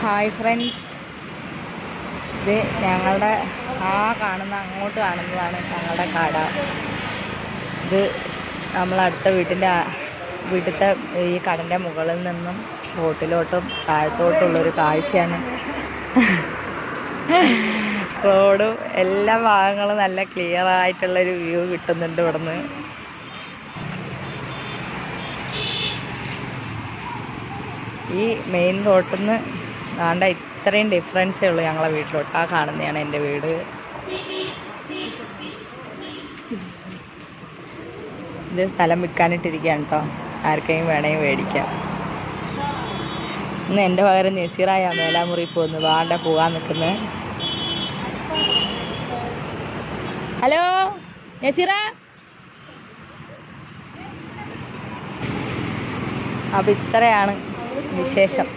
Hi friends, ഇത് ഞങ്ങളുടെ അങ്ങോട്ട് കാണുന്നതാണ് ഞങ്ങളുടെ കട. ഇത് നമ്മളടുത്ത വീട്ടിലത്തെ ഈ കടൻ്റെ മുകളിൽ നിന്നും റോട്ടിലോട്ടും താഴത്തോട്ടുള്ളൊരു കാഴ്ചയാണ്. റോഡും എല്ലാ ഭാഗങ്ങളും നല്ല ക്ലിയർ ആയിട്ടുള്ളൊരു വ്യൂ കിട്ടുന്നുണ്ട് ഇവിടുന്ന്. ഈ മെയിൻ റോട്ടിൽ നിന്ന് ആണ്ട ഇത്രയും ഡിഫറൻസേ ഉള്ളൂ ഞങ്ങളെ വീട്ടിലോട്ട്. ആ കാണുന്നതാണ് എൻ്റെ വീട്. ഇത് സ്ഥലം വിൽക്കാനിട്ടിരിക്കുകയാണ് കേട്ടോ, ആർക്കെങ്കിലും വേണമെങ്കിൽ മേടിക്കാം. ഇന്ന് എൻ്റെ പകരം നസീറായ മേലാമുറി പോകുന്നു, വാണ്ട പോകാൻ നിൽക്കുന്നത്. ഹലോ നസീറ. അപ്പം ഇത്രയാണ് വിശേഷം.